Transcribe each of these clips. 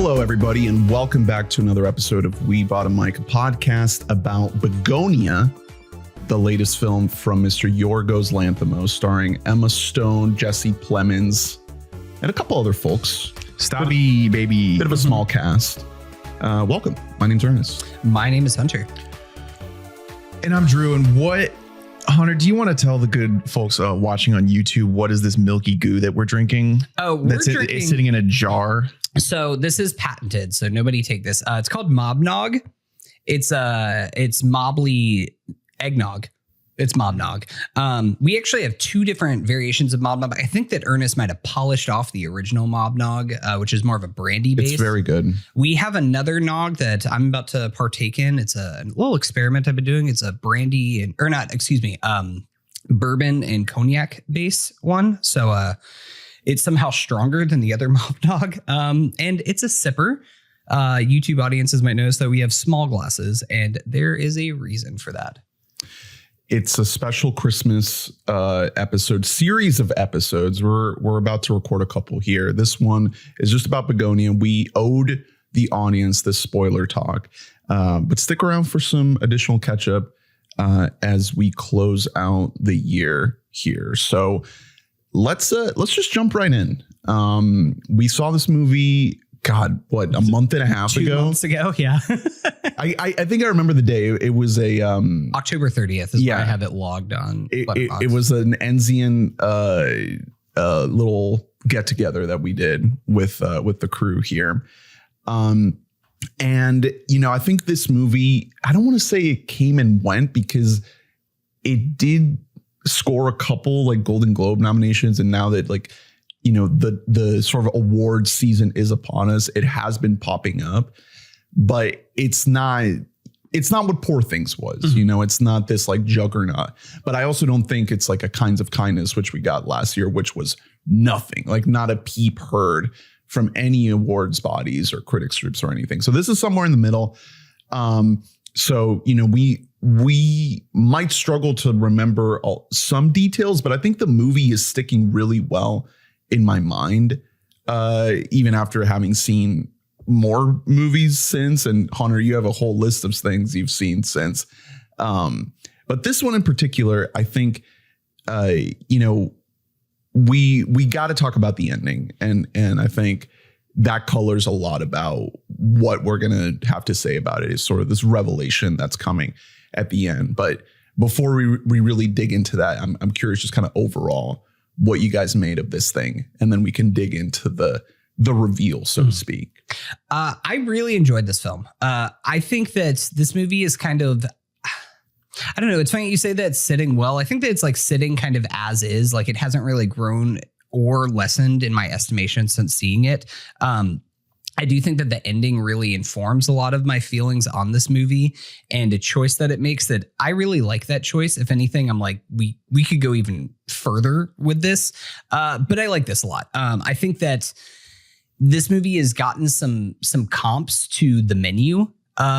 Hello, everybody, and welcome back to another episode of We Bought a Mic, a podcast about Bugonia, the latest film from Mr. Yorgos Lanthimos, starring Emma Stone, Jesse Plemons, and a couple other folks. Stabby, baby. Bit of a small cast. Welcome. My name's Ernest. My name is Hunter. And I'm Drew. And Hunter, do you want to tell the good folks watching on YouTube, what is this milky goo that we're drinking? Oh, we're drinking. It's sitting in a jar. So this is patented, so nobody take this. It's called Mobnog. It's Mobley eggnog. It's Mobnog. We actually have two different variations of Mobnog. I think that Ernest might have polished off the original Mobnog, which is more of a brandy base. It's very good. We have another nog that I'm about to partake in. It's a little experiment I've been doing. It's a brandy bourbon and cognac base one. So it's somehow stronger than the other Mobnog. And it's a sipper. YouTube audiences might notice that we have small glasses, and there is a reason for that. It's a special Christmas series of episodes. We're about to record a couple here. This one is just about Bugonia. We owed the audience this spoiler talk, but stick around for some additional catch up as we close out the year here. So let's just jump right in. We saw this movie. God, what, a month and a half ago? 2 months ago, yeah. I think I remember the day. It was a October 30th is when I have it logged on. It was an Enzian little get together that we did with the crew here. And I think this movie, I don't want to say it came and went because it did score a couple like Golden Globe nominations, and now that the sort of award season is upon us, it has been popping up, but it's not what Poor Things was. Mm-hmm. It's not this like juggernaut, but I also don't think it's like a Kinds of Kindness, which we got last year, which was nothing, like not a peep heard from any awards bodies or critics groups or anything. So this is somewhere in the middle. We might struggle to remember some details, but I think the movie is sticking really well in my mind, even after having seen more movies since. And Hunter, you have a whole list of things you've seen since. But this one in particular, I think, we got to talk about the ending. And I think that colors a lot about what we're going to have to say about it, is sort of this revelation that's coming at the end. But before we really dig into that, I'm curious just kind of overall what you guys made of this thing, and then we can dig into the reveal, so to speak. I really enjoyed this film. I think that this movie is kind of, I don't know. It's funny you say that it's sitting well. I think that it's like sitting kind of as is, like it hasn't really grown or lessened in my estimation since seeing it. I do think that the ending really informs a lot of my feelings on this movie, and a choice that it makes that I really like that choice. If anything, I'm like, we could go even further with this. But I like this a lot. I think that this movie has gotten some comps to The Menu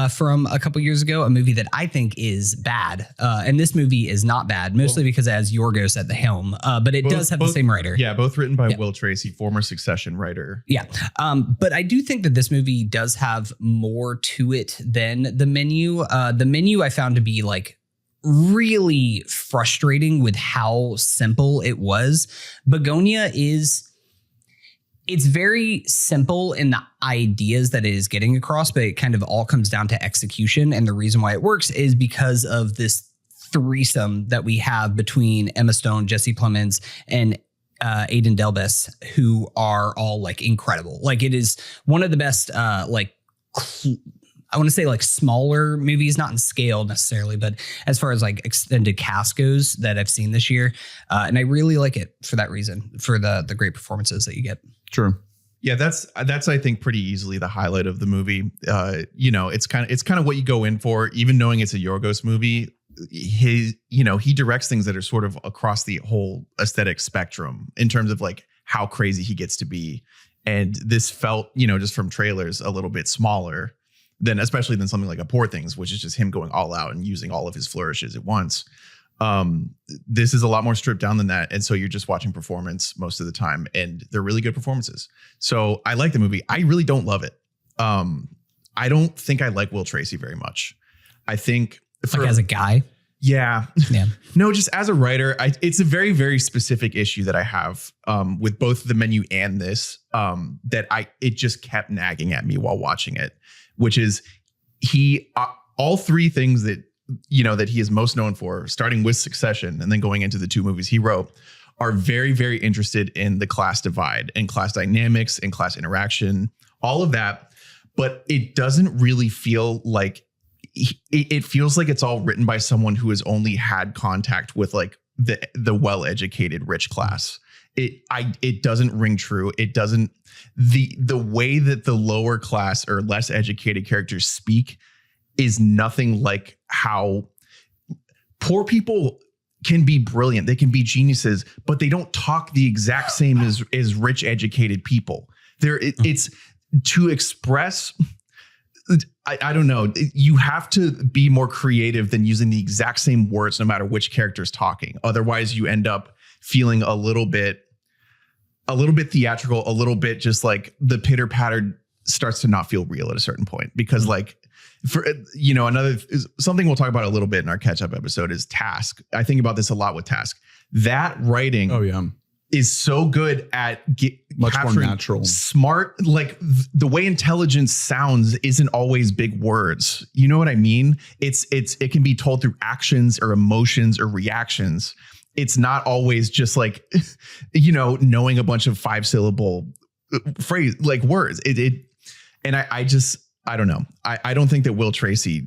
from a couple years ago, a movie that I think is bad. And this movie is not bad, mostly because it has Yorgos at the helm, but it does have the same writer. Yeah, both written by Will Tracy, former Succession writer. Yeah. But I do think that this movie does have more to it than The Menu. The Menu I found to be like really frustrating with how simple it was. Bugonia it's very simple in the ideas that it is getting across, but it kind of all comes down to execution. And the reason why it works is because of this threesome that we have between Emma Stone, Jesse Plemons, and Aidan Delbis, who are all like incredible. Like it is one of the best, I want to say like smaller movies, not in scale necessarily, but as far as like extended cast goes that I've seen this year. And I really like it for that reason, for the great performances that you get. True. Yeah, that's I think pretty easily the highlight of the movie. It's kind of what you go in for, even knowing it's a Yorgos movie. He directs things that are sort of across the whole aesthetic spectrum in terms of like how crazy he gets to be. And this felt, just from trailers, a little bit smaller especially than something like a Poor Things, which is just him going all out and using all of his flourishes at once. This is a lot more stripped down than that. And so you're just watching performance most of the time, and they're really good performances. So I like the movie. I really don't love it. I don't think I like Will Tracy very much. I think as a guy. Yeah. Yeah. No, just as a writer, it's a very, very specific issue that I have with both the menu and this, it just kept nagging at me while watching it, which is all three things that, that he is most known for, starting with Succession and then going into the two movies he wrote, are very, very interested in the class divide and class dynamics and class interaction, all of that. But it doesn't really feel like it feels like it's all written by someone who has only had contact with like the well-educated rich class. It doesn't ring true. It doesn't, the way that the lower class or less educated characters speak is nothing like how poor people can be brilliant. They can be geniuses, but they don't talk the exact same as rich educated people. It's to express, I don't know. You have to be more creative than using the exact same words, no matter which character is talking. Otherwise you end up feeling a little bit theatrical, a little bit just like the pitter patter starts to not feel real at a certain point, because like for, something we'll talk about a little bit in our catch up episode is Task. I think about this a lot with Task. That writing. Oh yeah. Is so good at much more natural, smart, like the way intelligence sounds isn't always big words. You know what I mean? It can be told through actions or emotions or reactions. It's not always just like, knowing a bunch of 5-syllable phrase like words. And I don't know. I don't think that Will Tracy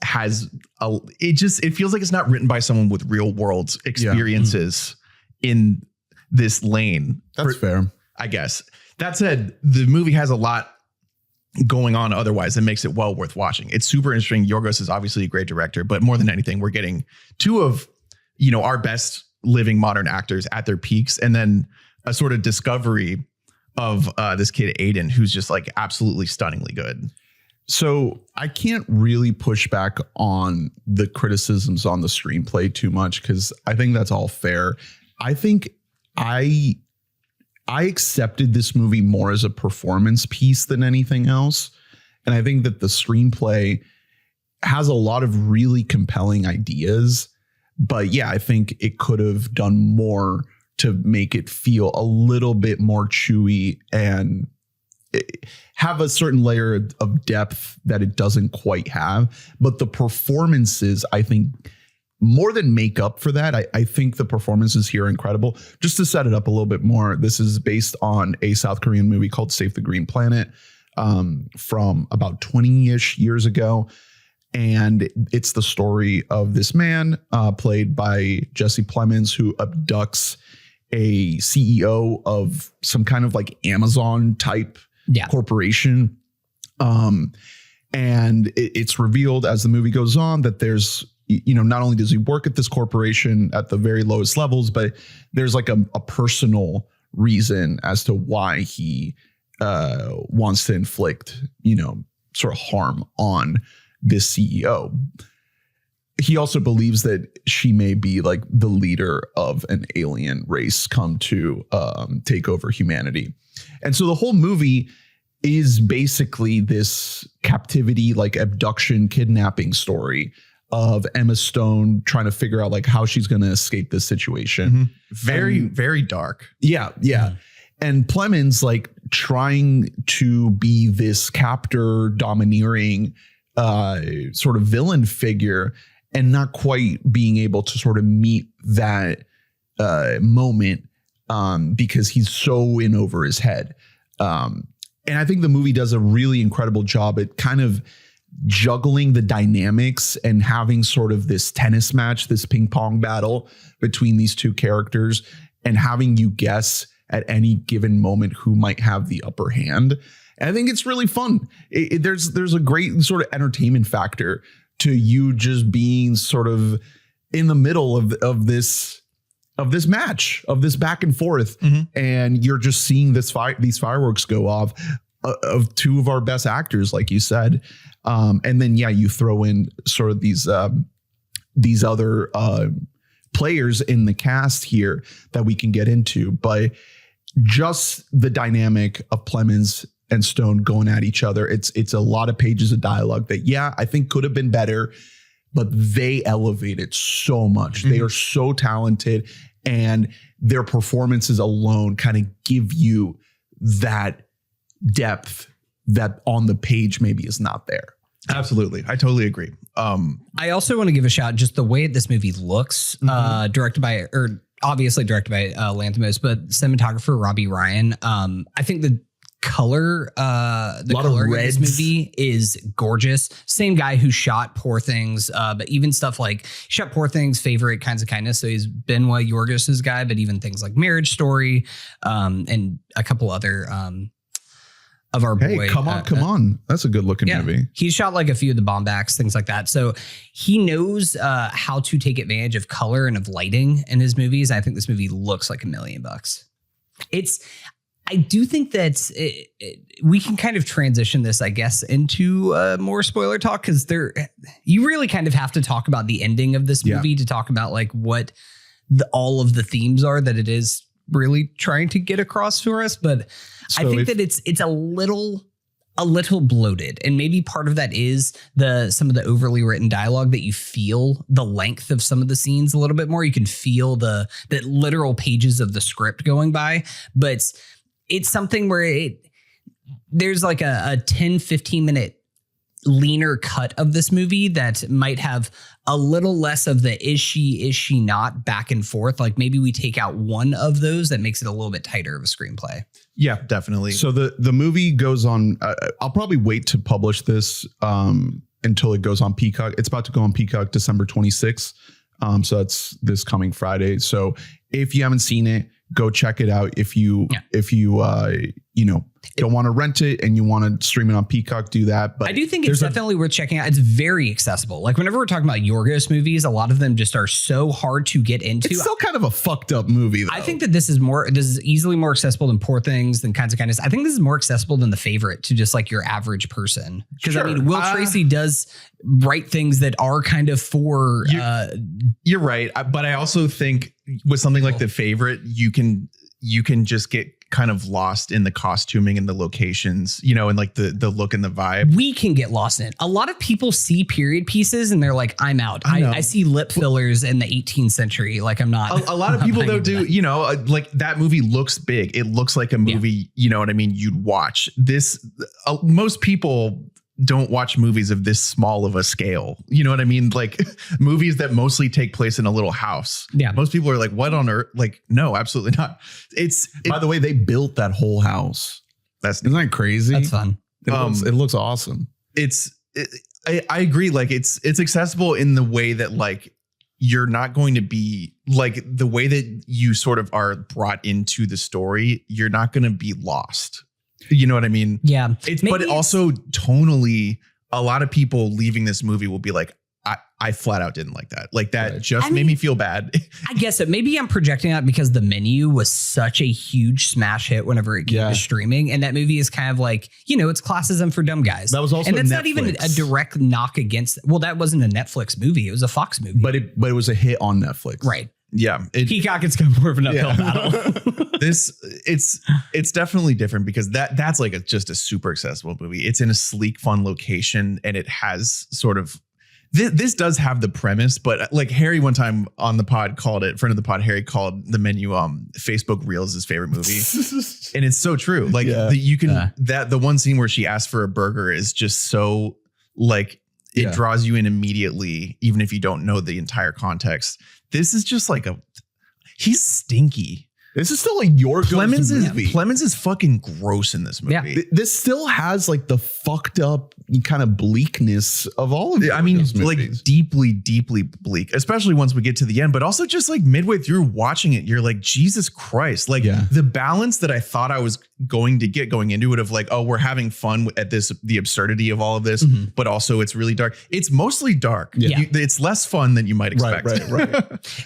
has it feels like it's not written by someone with real world experiences in this lane. That's fair. I guess. That said, the movie has a lot going on otherwise that makes it well worth watching. It's super interesting. Yorgos is obviously a great director, but more than anything, we're getting two of, our best living modern actors at their peaks, and then a sort of discovery of this kid, Aidan, who's just like absolutely stunningly good. So I can't really push back on the criticisms on the screenplay too much, because I think that's all fair. I think I accepted this movie more as a performance piece than anything else. And I think that the screenplay has a lot of really compelling ideas. But yeah, I think it could have done more to make it feel a little bit more chewy and have a certain layer of depth that it doesn't quite have. But the performances, I think, more than make up for that, I think the performances here are incredible. Just to set it up a little bit more, this is based on a South Korean movie called Save the Green Planet from about 20-ish years ago. And it's the story of this man played by Jesse Plemons, who abducts a CEO of some kind of like Amazon type corporation. And it's revealed as the movie goes on that there's, not only does he work at this corporation at the very lowest levels, but there's like a personal reason as to why he wants to inflict, sort of harm on this CEO. He also believes that she may be like the leader of an alien race come to take over humanity. And so the whole movie is basically this captivity, like abduction, kidnapping story of Emma Stone trying to figure out like how she's going to escape this situation. Mm-hmm. Very dark. Yeah. And Plemons like trying to be this captor, domineering sort of villain figure, and not quite being able to sort of meet that moment because he's so in over his head. And I think the movie does a really incredible job at kind of juggling the dynamics and having sort of this tennis match, this ping pong battle between these two characters, and having you guess at any given moment who might have the upper hand. And I think it's really fun. There's a great sort of entertainment factor to you just being sort of in the middle of this match, of this back and forth. Mm-hmm. And you're just seeing these fireworks go off of two of our best actors, like you said. And then, you throw in sort of these other players in the cast here that we can get into. But just the dynamic of Plemons and Stone going at each other. It's a lot of pages of dialogue that, I think could have been better, but they elevate it so much. They are so talented, and their performances alone kind of give you that depth that on the page maybe is not there. Absolutely. I totally agree. I also want to give a shout, just the way this movie looks, obviously directed by Lanthimos, but cinematographer Robbie Ryan. I think the color, of this movie is gorgeous. Same guy who shot Poor Things, but even stuff like shot Poor Things, Favorite, Kinds of Kindness. So he's Benoit Yorgos' guy, but even things like Marriage Story, and a couple other of our boy. Hey, come on. That's a good looking movie. He shot like a few of the Bombacks, things like that. So he knows how to take advantage of color and of lighting in his movies. I think this movie looks like $1 million. I do think that we can kind of transition this, I guess, into more spoiler talk, because you really kind of have to talk about the ending of this movie to talk about like what all of the themes are that it is really trying to get across for us. But so I think that it's a little bloated, and maybe part of that is some of the overly written dialogue, that you feel the length of some of the scenes a little bit more. You can feel the literal pages of the script going by, but it's something where there's like a 10-15 minute leaner cut of this movie that might have a little less of the is she not back and forth. Like maybe we take out one of those that makes it a little bit tighter of a screenplay. Yeah, definitely. So the movie goes on. I'll probably wait to publish this until it goes on Peacock. It's about to go on Peacock December 26th. So that's this coming Friday. So if you haven't seen it, go check it out. If you don't want to rent it and you want to stream it on Peacock, do that. But I do think it's definitely worth checking out. It's very accessible. Like whenever we're talking about Yorgos movies, a lot of them just are so hard to get into. It's still kind of a fucked up movie, though. I think that this is easily more accessible than Poor Things, than Kinds of Kindness. I think this is more accessible than The Favorite to just like your average person. Because I mean, Will Tracy does write things that are kind of for. You're right, but I also think with something like The Favorite, you can just get kind of lost in the costuming and the locations, and like the look and the vibe. We can get lost in it. A lot of people see period pieces and they're like, I'm out. I see lip fillers in the 18th century. Like I'm not. A lot of people though do, like that movie looks big. It looks like a movie, you know what I mean? You'd watch this. Most people don't watch movies of this small of a scale. You know what I mean? Like movies that mostly take place in a little house. Yeah. Most people are like, what on earth? Like, no, absolutely not. By the way, they built that whole house. Isn't that crazy? That's fun. It looks awesome. I agree. Like it's accessible in the way that like, you're not going to be like the way that you sort of are brought into the story. You're not going to be lost. You know what I mean? Yeah. But also tonally, a lot of people leaving this movie will be like, I flat out didn't like that. Like that made me feel bad. I guess maybe I'm projecting that because The Menu was such a huge smash hit whenever it came to streaming. And that movie is kind of like, it's classism for dumb guys. That was also, and that's not even a direct knock against. Well, that wasn't a Netflix movie. It was a Fox movie. But it was a hit on Netflix. Right. Yeah. Peacock, it's kind of more of an uphill battle. It's definitely different because that's like just a super accessible movie. It's in a sleek, fun location, and it has sort of this does have the premise, but like Harry one time on the pod friend of the pod, Harry called The Menu Facebook Reels his favorite movie. And it's so true. Like the one scene where she asks for a burger is just so like it draws you in immediately, even if you don't know the entire context. This is just like he's stinky. This is still a Yorgos movie. Plemons is fucking gross in this movie. Yeah. This still has like the fucked up kind of bleakness of all of I mean, like deeply, deeply bleak, especially once we get to the end, but also just like midway through watching it, you're like, Jesus Christ. Like the balance that I thought I was going to get going into it of like, oh, we're having fun at the absurdity of all of this, but also it's really dark. It's mostly dark. Yeah. It's less fun than you might expect. Right.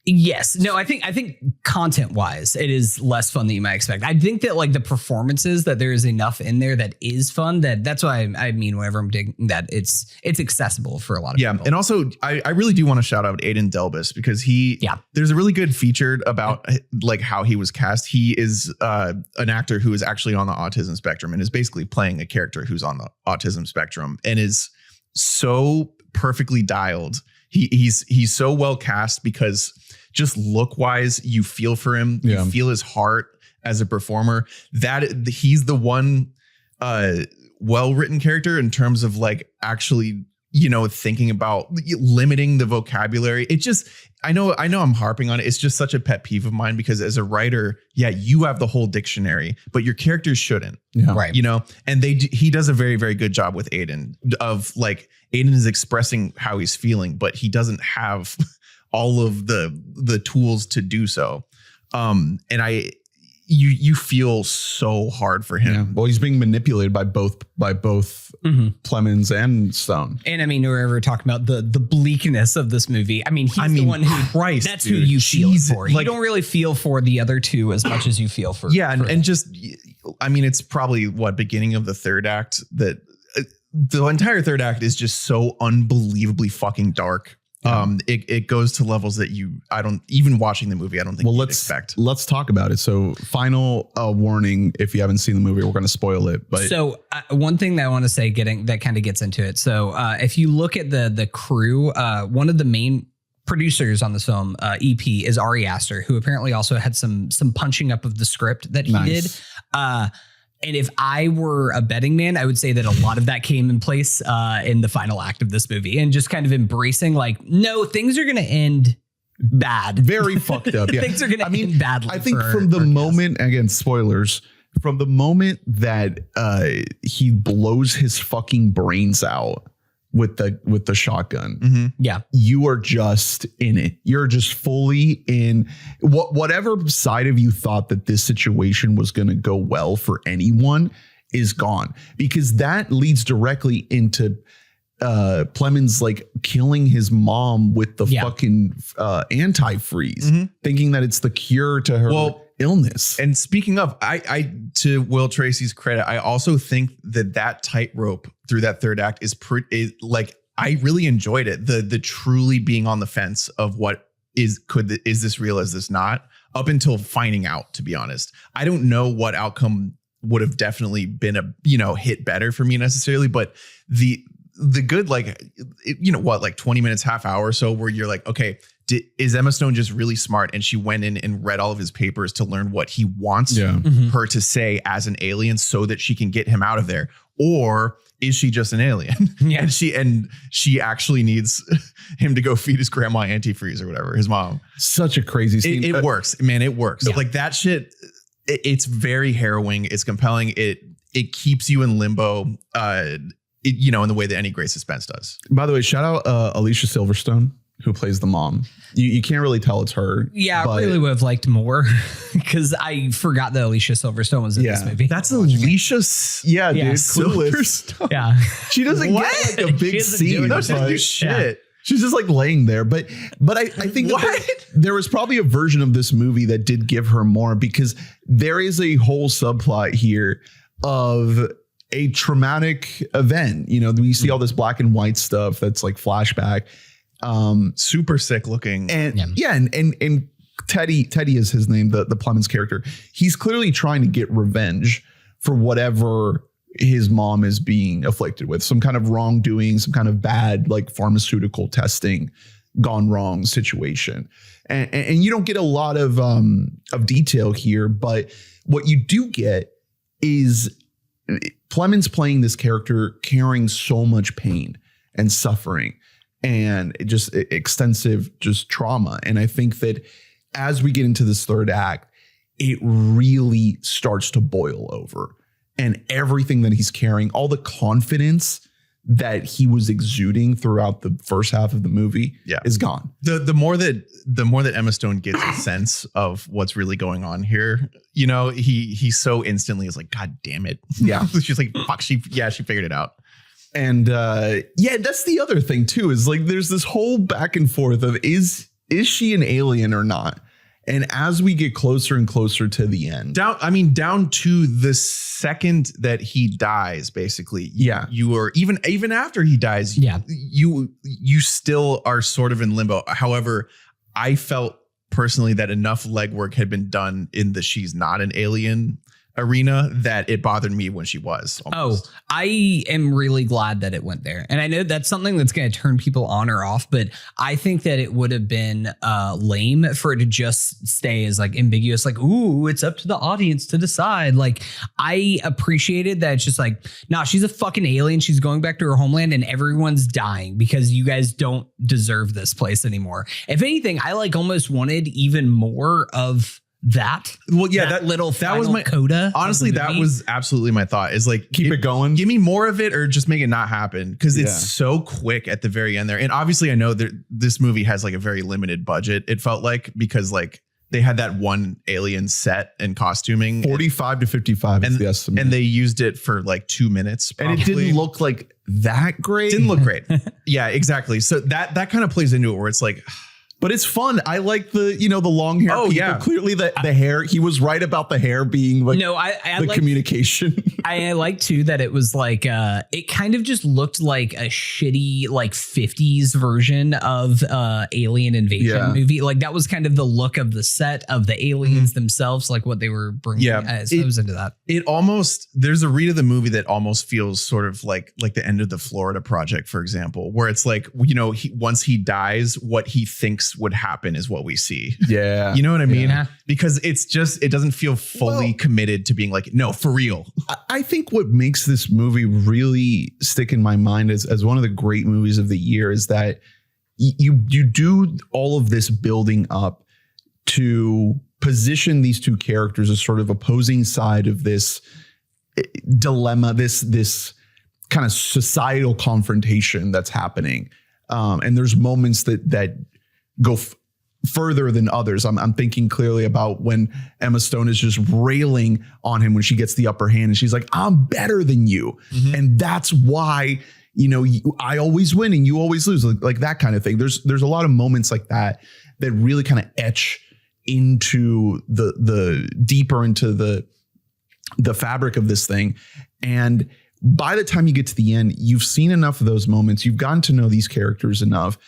Yes. No, I think content wise, it is less fun than you might expect. I think that like the performances, that there is enough in there that is fun. That's why I mean, whenever I'm digging that, it's accessible for a lot of people. And also I really do want to shout out Aidan Delbis, because there's a really good featured about like how he was cast. He is an actor who is actually on the autism spectrum and is basically playing a character who's on the autism spectrum, and is so perfectly dialed. He's so well cast, because just look wise, you feel for him. You feel his heart as a performer. That he's the one well-written character in terms of like actually, thinking about limiting the vocabulary. It just, I know I'm harping on it. It's just such a pet peeve of mine, because as a writer, you have the whole dictionary, but your characters shouldn't. Yeah. Right. And he does a very, very good job with Aidan of like, Aidan is expressing how he's feeling, but he doesn't have all of the tools to do so. And you feel so hard for him. Yeah. Well, he's being manipulated by both Plemons and Stone. And I mean, we're talking about the bleakness of this movie. I mean, he's the one who, that's who you feel for. Like, you don't really feel for the other two as much as you feel for. Yeah. And just, I mean, it's probably beginning of the third act that the entire third act is just so unbelievably fucking dark. Yeah. It goes to levels that I don't even watching the movie, I don't think you'd expect. Let's talk about it. So final warning, if you haven't seen the movie, we're going to spoil it. But so one thing that I want to say, that kind of gets into it. So if you look at the crew, one of the main producers on this film, EP, is Ari Aster, who apparently also had some punching up of the script that he did. And if I were a betting man, I would say that a lot of that came in place in the final act of this movie, and just kind of embracing like, no, things are going to end bad. Very fucked up. Yeah. Things are going to end badly. I think from the moment, again, spoilers, from the moment that he blows his fucking brains out with the shotgun, you are just in it. You're just fully in whatever side of you thought that this situation was going to go well for anyone is gone, because that leads directly into Plemons like killing his mom with the fucking antifreeze, thinking that it's the cure to her illness. And speaking of, I to Will Tracy's credit, I also think that tightrope through that third act is like, I really enjoyed it. The truly being on the fence of what is this real? Is this not? Up until finding out, to be honest, I don't know what outcome would have definitely been a hit better for me necessarily, but the good, like, 20 minutes, half hour or so, where you're like, okay, is Emma Stone just really smart, and she went in and read all of his papers to learn what he wants her to say as an alien so that she can get him out of there? Or is she just an alien? Yeah. and she actually needs him to go feed his grandma antifreeze or whatever, his mom. Such a crazy scene. It works, man. It works. Yeah. Like that shit. It's very harrowing. It's compelling. It keeps you in limbo. In the way that any great suspense does. By the way, shout out Alicia Silverstone, who plays the mom. You can't really tell it's her. Yeah, I really would have liked more, because I forgot that Alicia Silverstone was in this movie. That's Alicia. Yeah, dude. Silverstone. Yeah. She doesn't get like a big scene. No, she doesn't do shit. Yeah. She's just like laying there. But I think there was probably a version of this movie that did give her more, because there is a whole subplot here of a traumatic event. We see all this black and white stuff that's like flashback. Super sick looking. And and Teddy is his name, the Plemons character. He's clearly trying to get revenge for whatever his mom is being afflicted with, some kind of wrongdoing, some kind of bad like pharmaceutical testing gone wrong situation. And you don't get a lot of detail here, but what you do get is Plemons playing this character carrying so much pain and suffering and just extensive trauma. And I think that as we get into this third act, it really starts to boil over, and everything that he's carrying, all the confidence that he was exuding throughout the first half of the movie is gone. The more that Emma Stone gets a sense of what's really going on here, he so instantly is like, God damn it. Yeah. She's like, fuck, she figured it out. And that's the other thing too, is like there's this whole back and forth of is is she an alien or not? And as we get closer and closer to the end, down to the second that he dies, basically. Yeah. You are even after he dies. Yeah. You still are sort of in limbo. However, I felt personally that enough legwork had been done in the she's not an alien arena that it bothered me when she was. Almost. Oh, I am really glad that it went there. And I know that's something that's going to turn people on or off, but I think that it would have been lame for it to just stay as like ambiguous, like, ooh, it's up to the audience to decide. Like, I appreciated that it's just like, nah, she's a fucking alien. She's going back to her homeland and everyone's dying because you guys don't deserve this place anymore. If anything, I like almost wanted even more of that. Well, yeah, that was my coda. Honestly, that was absolutely my thought, is like, keep it going. Give me more of it or just make it not happen, because it's so quick at the very end there. And obviously I know that this movie has like a very limited budget, it felt like, because like they had that one alien set and costuming. 45 to 55 is the estimate. And they used it for like 2 minutes. Probably. And it didn't look like that great. Didn't look great. Yeah, exactly. So that kind of plays into it where it's like, but it's fun. I like the long hair. Oh, people. yeah. Clearly the hair. He was right about the hair being like the communication. I like too that it was like it kind of just looked like a shitty like 50s version of alien invasion movie. Like that was kind of the look of the set of the aliens themselves, like what they were bringing. Yeah, so I was into that. It almost, there's a read of the movie that almost feels sort of like the end of the Florida Project, for example, where it's like, once he dies, what he thinks would happen is what we see. Yeah. You know what I mean? Yeah. Because it's just, it doesn't feel fully committed to being like, no, for real. I think what makes this movie really stick in my mind as one of the great movies of the year is that you do all of this building up to position these two characters as sort of opposing side of this dilemma, this kind of societal confrontation that's happening. And there's moments that go further than others. I'm thinking clearly about when Emma Stone is just railing on him when she gets the upper hand and she's like, I'm better than you. Mm-hmm. And that's why, I always win and you always lose, like that kind of thing. There's a lot of moments like that really kind of etch into the deeper into the fabric of this thing. And by the time you get to the end, you've seen enough of those moments. You've gotten to know these characters enough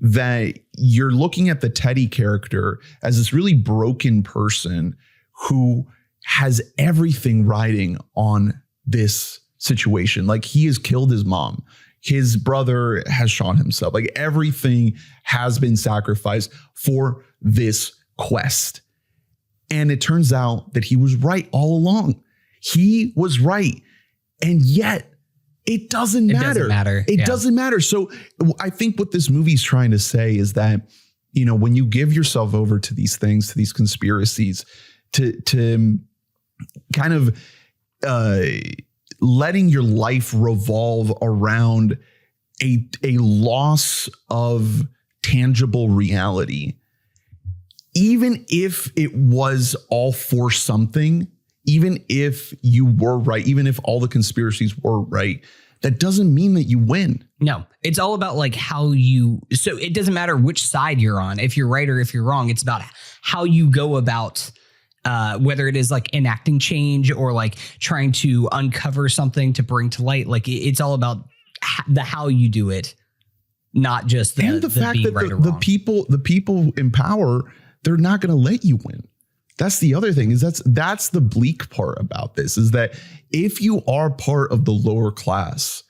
that you're looking at the Teddy character as this really broken person who has everything riding on this situation. Like he has killed his mom. His brother has shot himself. Like everything has been sacrificed for this quest. And it turns out that he was right all along. He was right. And yet it doesn't matter. It doesn't matter. So I think what this movie's trying to say is that, when you give yourself over to these things, to these conspiracies, to kind of letting your life revolve around a loss of tangible reality, even if it was all for something, even if you were right, even if all the conspiracies were right, that doesn't mean that you win. No, it's all about like so it doesn't matter which side you're on, if you're right or if you're wrong. It's about how you go about whether it is like enacting change or like trying to uncover something to bring to light. Like it's all about the how you do it, not just the fact that right the people in power, they're not going to let you win. That's the other thing, is that's the bleak part about this, is that if you are part of the lower class,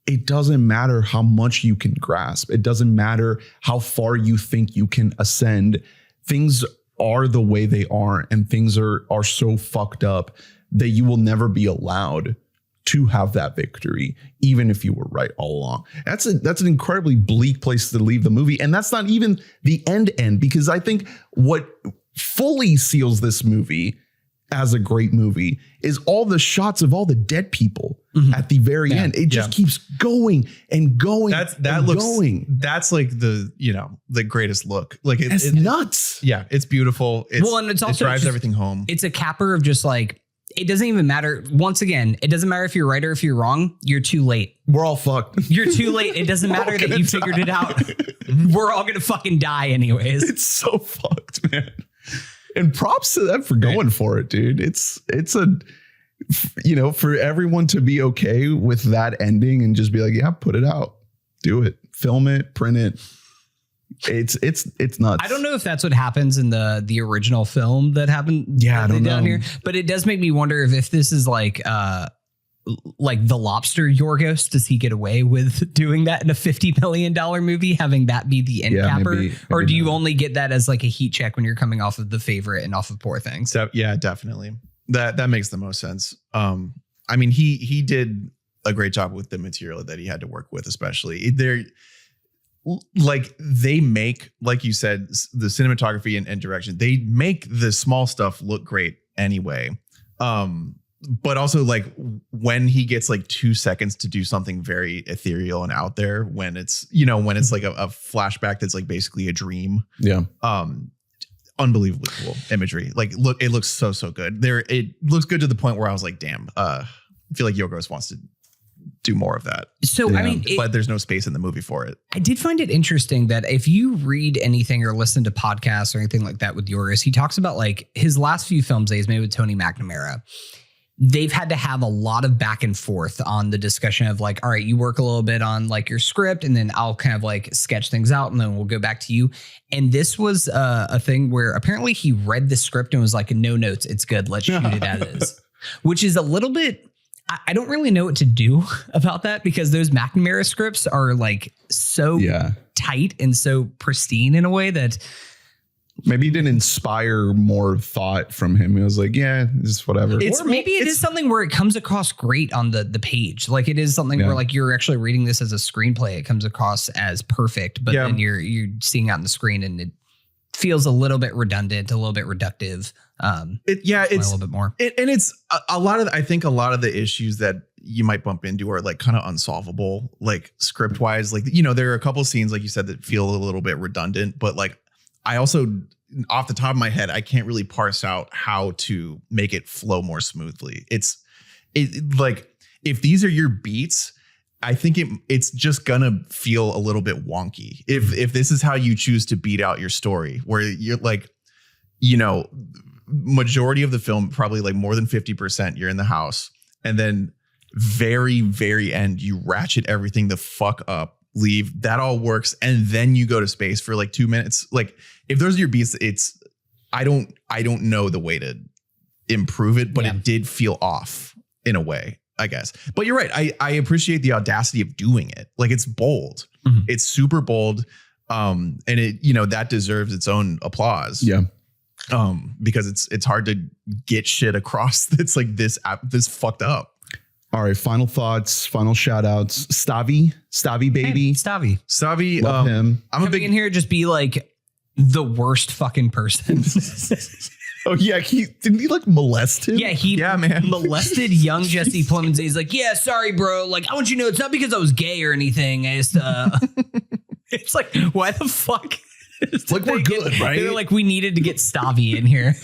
it doesn't matter how much you can grasp. It doesn't matter how far you think you can ascend. Things are the way they are, and things are so fucked up that you will never be allowed to have that victory, even if you were right all along. That's an incredibly bleak place to leave the movie. And that's not even the end, because I think what fully seals this movie as a great movie is all the shots of all the dead people at the very end. It just keeps going and going. That's like the greatest look. Like it's nuts. Yeah, it's beautiful. And it also drives everything home. It's a capper of just like it doesn't even matter. Once again, it doesn't matter if you're right or if you're wrong. You're too late. We're all fucked. You're too late. It doesn't matter that you figured it out. We're all going to fucking die anyways. It's so fucked, man. And props to them for going for it, dude. It's a, you know, for everyone to be okay with that ending and just be like, yeah, put it out, do it, film it, print it. It's nuts. I don't know if that's what happens in the original film that happened. Yeah, I don't know. Here, but it does make me wonder if this is like The Lobster Yorgos. Does he get away with doing that in a $50 million movie, having that be the end capper? Maybe or do you not. only get that as like a heat check when you're coming off of The Favorite and off of Poor Things? So, yeah, definitely. That makes the most sense. I mean, he did a great job with the material that he had to work with, especially they make, like you said, the cinematography and direction, they make the small stuff look great anyway. But also like when he gets like 2 seconds to do something very ethereal and out there, when it's, you know, when it's like a flashback that's like basically a dream. Yeah. Unbelievably cool imagery. Like, look, it looks so good. It looks good to the point where I was like, damn, I feel like Yorgos wants to do more of that. So, Yeah. I mean, But there's no space in the movie for it. I did find it interesting that if you read anything or listen to podcasts or anything like that with Yorgos, he talks about like his last few films that he's made with Tony McNamara. They've had to have a lot of back and forth on the discussion of like, all right, you work a little bit on like your script and then I'll kind of like sketch things out and then we'll go back to you. And this was a thing where apparently he read the script and was like, no notes, it's good. Let's shoot it as is, which is a little bit, I don't really know what to do about that because those McNamara scripts are like so tight and so pristine in a way that Maybe it didn't inspire more thought from him. He was like, yeah, it's whatever. Or maybe it is something where it comes across great on the page. Like it is something where like you're actually reading this as a screenplay. It comes across as perfect, but then you're seeing it on the screen and it feels a little bit redundant, a little bit reductive. It's a little bit more. And it's a lot of, I think a lot of the issues that you might bump into are like kind of unsolvable, like script wise. Like, you know, there are a couple scenes, like you said, that feel a little bit redundant, but like I also, off the top of my head, I can't really parse out how to make it flow more smoothly. It's like, if these are your beats, I think it's just gonna feel a little bit wonky. If this is how you choose to beat out your story, where you're like, you know, majority of the film, probably like more than 50%, you're in the house, and then very, very end, you ratchet everything the fuck up, leave, that all works, and then you go to space for like 2 minutes. Like, if those are your beats, it's I don't know the way to improve it, but it did feel off in a way, I guess. But you're right. I appreciate the audacity of doing it. Like, it's bold. Mm-hmm. It's super bold. And it, you know, that deserves its own applause. Yeah. Because it's hard to get shit across that's like this fucked up. All right, final thoughts, final shout outs. Stavi baby. Hey, Stavi. Love him. I'm a big in here, just be like the worst fucking person. Oh yeah, didn't he like molest him? Yeah, he molested young Jesse Plemons. He's like, yeah, sorry, bro. Like, I want you to know it's not because I was gay or anything. I just it's like, why the fuck? Like, we're good, right? They're like, we needed to get Stavi in here.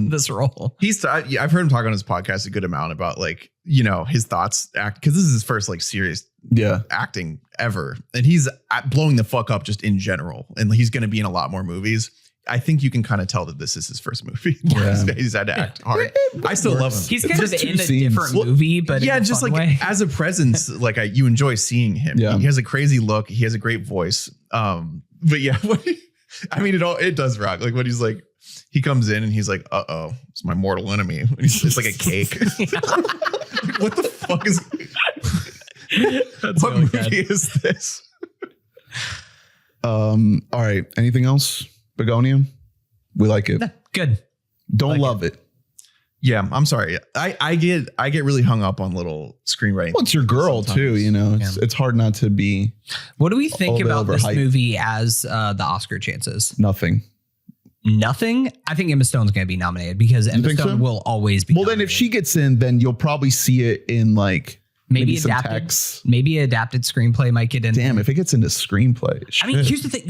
This role. I've heard him talk on his podcast a good amount about, like, you know, his thoughts because this is his first like serious acting ever, and he's blowing the fuck up just in general, and he's going to be in a lot more movies. I think you can kind of tell that this is his first movie. Yeah. He's had to act hard. I still love him. He's kind of in a different movie, but yeah, just like way. As a presence, like you enjoy seeing him. Yeah. He has a crazy look. He has a great voice. But yeah, I mean, it does rock. Like, when he's like, he comes in and he's like, uh-oh, it's my mortal enemy. And it's like a cake. Like, what the fuck is what really movie is this? All right. Anything else? Bugonia? We like it. Good. Don't like love it. Yeah, I'm sorry. I get really hung up on little screenwriting. Well, it's your girl too, you know. It's hard not to be. What do we think about this movie as the Oscar chances? Nothing. I think Emma Stone's going to be nominated because Emma Stone will always be. Well, nominated. Then if she gets in, then you'll probably see it in like maybe some text. Maybe adapted screenplay might get in. Damn, if it gets into screenplay. I mean, here's the thing: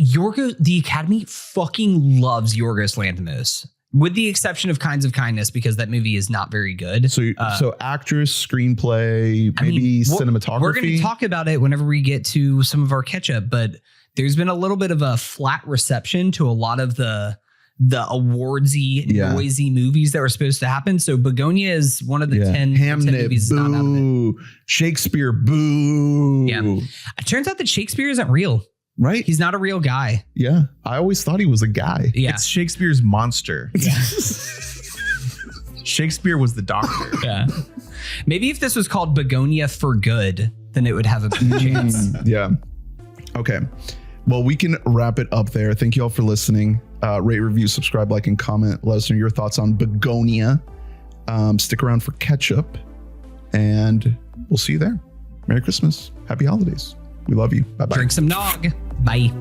the Academy fucking loves Yorgos Lanthimos. With the exception of Kinds of Kindness, because that movie is not very good. So actress, screenplay, maybe cinematography. We're going to talk about it whenever we get to some of our catch-up, but there's been a little bit of a flat reception to a lot of the awardsy, noisy movies that were supposed to happen. So Bugonia is one of the 10 movies boo. Not out of it. Shakespeare, boo. Yeah. It turns out that Shakespeare isn't real. Right? He's not a real guy. Yeah. I always thought he was a guy. Yeah. It's Shakespeare's monster. Yeah. Shakespeare was the doctor. Yeah. Maybe if this was called Bugonia for Good, then it would have a chance. Yeah. Okay. Well, we can wrap it up there. Thank you all for listening. Rate, review, subscribe, like, and comment. Let us know your thoughts on Bugonia. Stick around for catch-up, and we'll see you there. Merry Christmas. Happy holidays. We love you. Bye-bye. Drink some nog. Bye.